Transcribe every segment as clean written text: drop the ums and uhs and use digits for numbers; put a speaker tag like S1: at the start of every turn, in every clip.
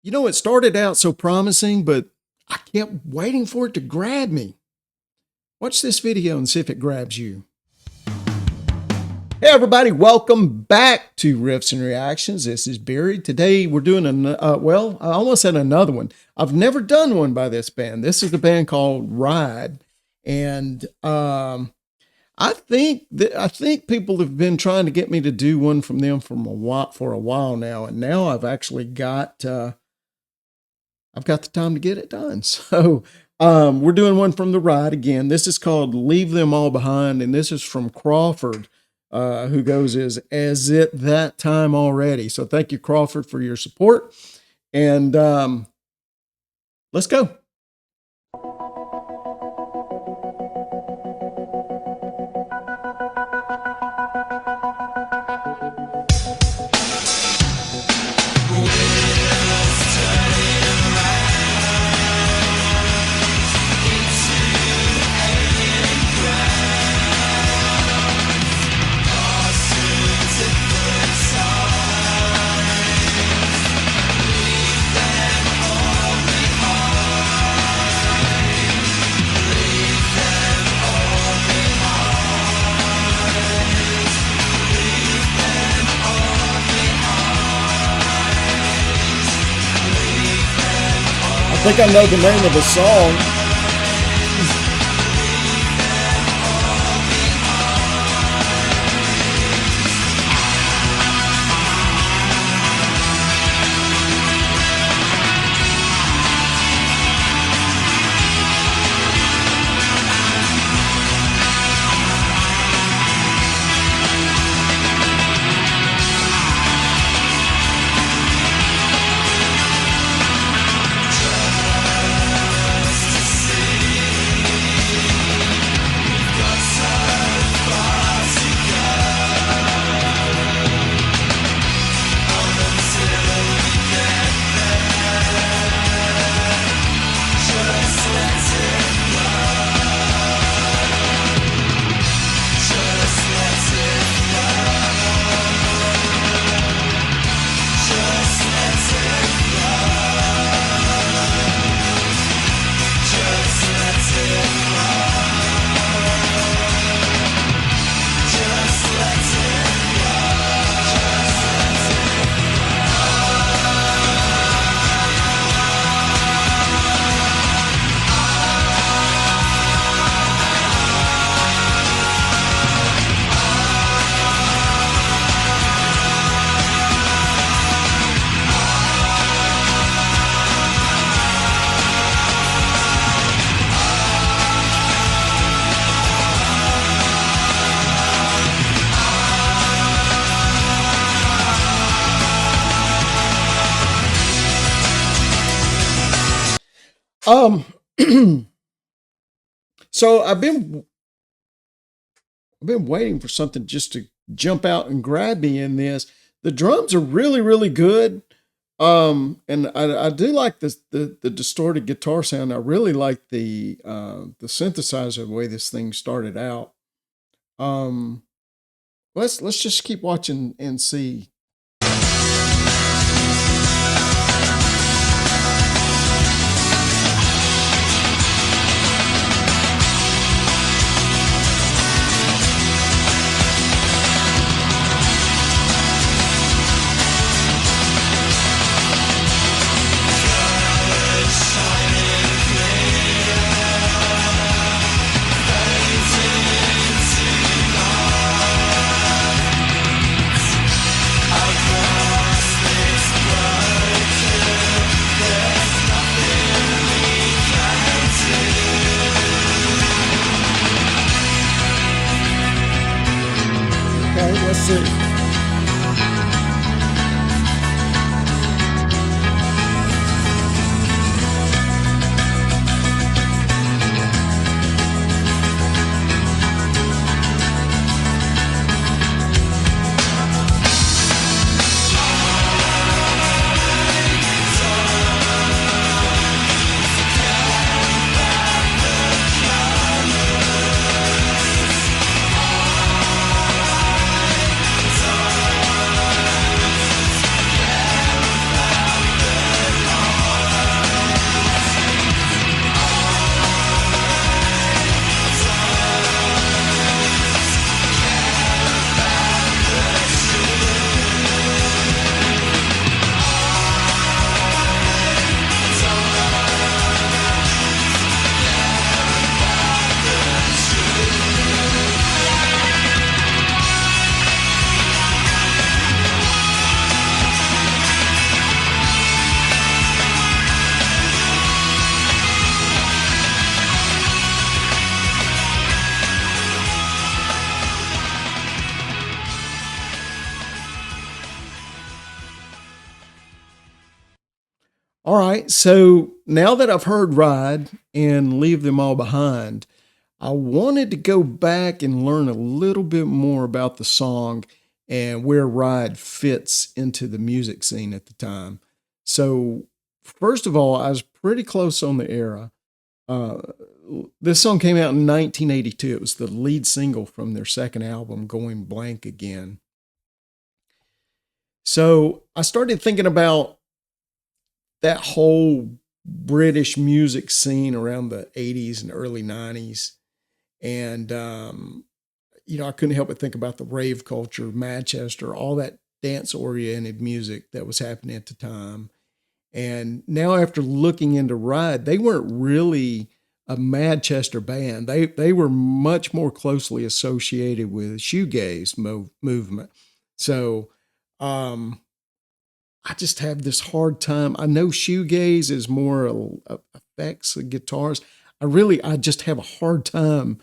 S1: You know, it started out so promising, but I kept waiting for it to grab me. Watch this video and see if it grabs you. Hey everybody, welcome back to Riffs and Reactions. This is Barry. Today we're doing I almost said another one. I've never done one by this band. This is the band called Ride, and I think people have been trying to get me to do one from them for a while now, and now I've actually got I've got the time to get it done. So we're doing one from the Ride again. This is called Leave Them All Behind, and this is from Crawford, who goes as it that time already. So thank you, Crawford, for your support. And let's go. I think I know the name of the song. So I've been waiting for something just to jump out and grab me in this. The drums are really, really good. And I do like the distorted guitar sound. I really like the synthesizer, the way this thing started out. Let's just keep watching and see. All right. So now that I've heard Ride and Leave Them All Behind, I wanted to go back and learn a little bit more about the song and where Ride fits into the music scene at the time. So, first of all, I was pretty close on the era. Uh, this song came out in 1982. It was the lead single from their second album, Going Blank Again. So, I started thinking about that whole British music scene around the 80s and early 90s. And, I couldn't help but think about the rave culture, Madchester, all that dance oriented music that was happening at the time. And now, after looking into Ride, they weren't really a Madchester band. They were much more closely associated with Shoegaze movement. So, um, I just have this hard time. I know shoegaze is more effects of guitars. I just have a hard time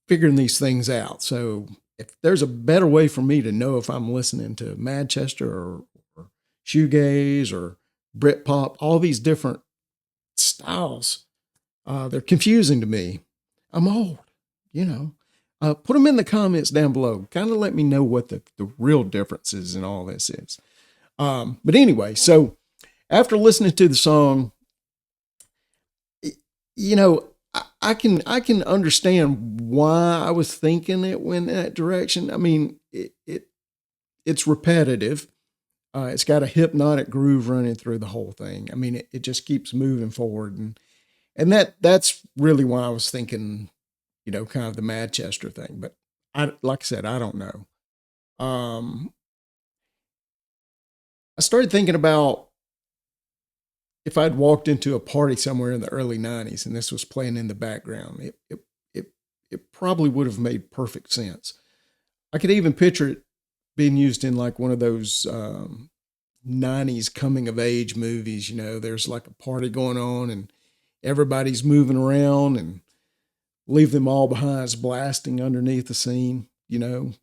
S1: figuring these things out. So if there's a better way for me to know if I'm listening to Manchester or shoegaze or Britpop, all these different styles, they're confusing to me. I'm old, you know. Put them in the comments down below. Kind of let me know what the real differences in all this is. But anyway, so after listening to the song, I can understand why I was thinking it went in that direction. I mean, it's repetitive. It's got a hypnotic groove running through the whole thing. I mean, it just keeps moving forward, and that's really why I was thinking, kind of the Manchester thing. But like I said, I don't know. I started thinking about if I'd walked into a party somewhere in the early 90s and this was playing in the background, it probably would have made perfect sense. I could even picture it being used in like one of those 90s coming of age movies. There's like a party going on and everybody's moving around and Leave Them All Behind is blasting underneath the scene. I'm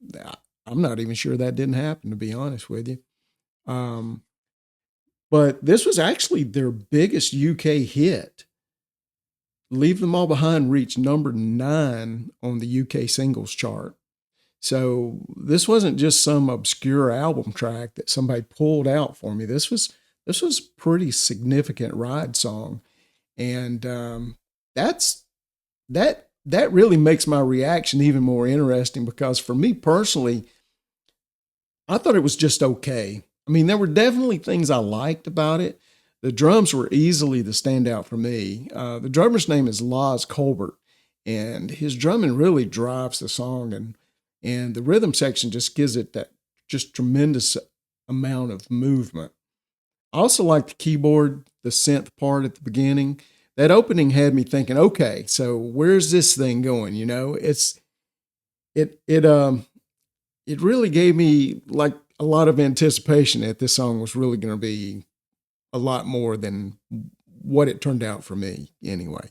S1: not even sure that didn't happen, to be honest with you. But this was actually their biggest UK hit. Leave Them All Behind reached number 9 on the UK singles chart. So this wasn't just some obscure album track that somebody pulled out for me. This was pretty significant Ride song, and that really makes my reaction even more interesting because for me personally, I thought it was just okay. I mean, there were definitely things I liked about it. The drums were easily the standout for me. The drummer's name is Laz Colbert, and his drumming really drives the song, and the rhythm section just gives it that just tremendous amount of movement. I also like the keyboard, the synth part at the beginning. That opening had me thinking, okay, so where's this thing going? It really gave me like a lot of anticipation that this song was really going to be a lot more than what it turned out for me anyway.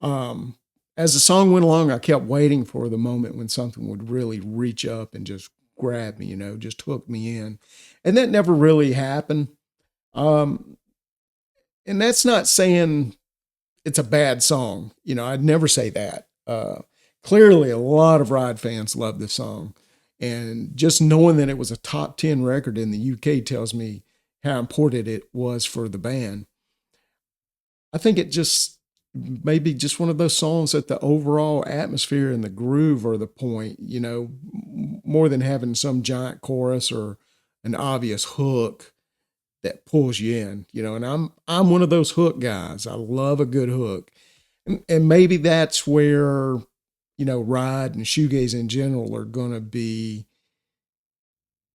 S1: As the song went along, I kept waiting for the moment when something would really reach up and just grab me, just hook me in. And that never really happened. And that's not saying it's a bad song. I'd never say that. Clearly, a lot of Ride fans love this song. And just knowing that it was a top 10 record in the UK tells me how important it was for the band. I think it just maybe just one of those songs that the overall atmosphere and the groove are the point, more than having some giant chorus or an obvious hook that pulls you in, and I'm one of those hook guys. I love a good hook. And maybe that's where Ride and shoegaze in general are going to be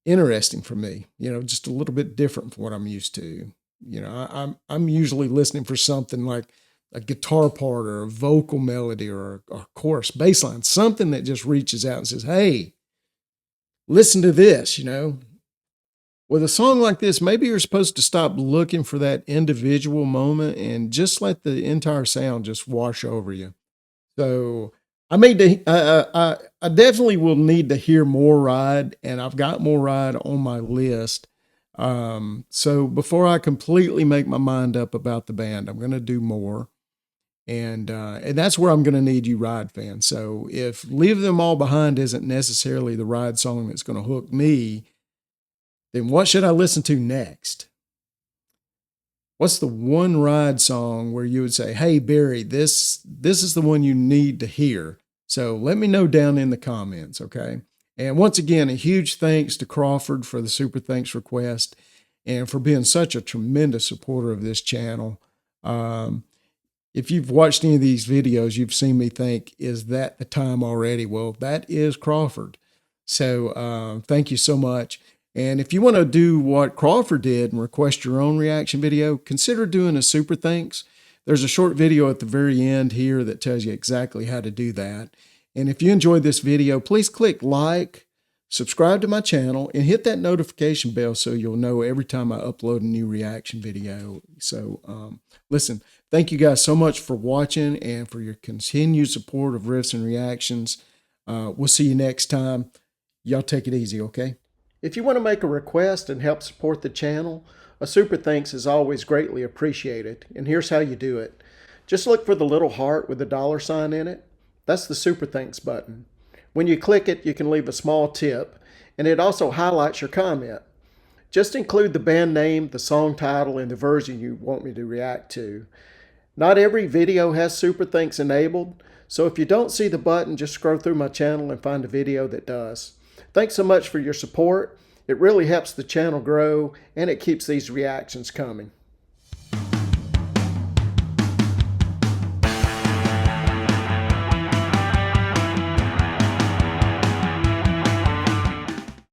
S1: interesting for me. Just a little bit different from what I'm used to. I'm usually listening for something like a guitar part or a vocal melody or a chorus, bass line, something that just reaches out and says, "Hey, listen to this." With a song like this, maybe you're supposed to stop looking for that individual moment and just let the entire sound just wash over you. So I definitely will need to hear more Ride, and I've got more Ride on my list. So before I completely make my mind up about the band, I'm going to do more. And that's where I'm going to need you ride fans. So if Leave Them All Behind isn't necessarily the ride song that's going to hook me, then what should I listen to next? What's the one ride song where you would say, hey, Barry, this is the one you need to hear? So let me know down in the comments, okay? And once again, a huge thanks to Crawford for the super thanks request and for being such a tremendous supporter of this channel. If you've watched any of these videos, you've seen me think, is that the time already? Well, that is Crawford. So thank you so much. And if you want to do what Crawford did and request your own reaction video, consider doing a super thanks. There's a short video at the very end here that tells you exactly how to do that. And if you enjoyed this video, please click like, subscribe to my channel, and hit that notification bell so you'll know every time I upload a new reaction video. So listen, thank you guys so much for watching and for your continued support of Riffs and Reactions. We'll see you next time. Y'all take it easy, okay? If you want to make a request and help support the channel, a super thanks is always greatly appreciated. And here's how you do it. Just look for the little heart with a $sign in it. That's the super thanks button. When you click it, you can leave a small tip, and it also highlights your comment. Just include the band name, the song title, and the version you want me to react to. Not every video has super thanks enabled, so if you don't see the button, just scroll through my channel and find a video that does. Thanks so much for your support. It really helps the channel grow, and it keeps these reactions coming.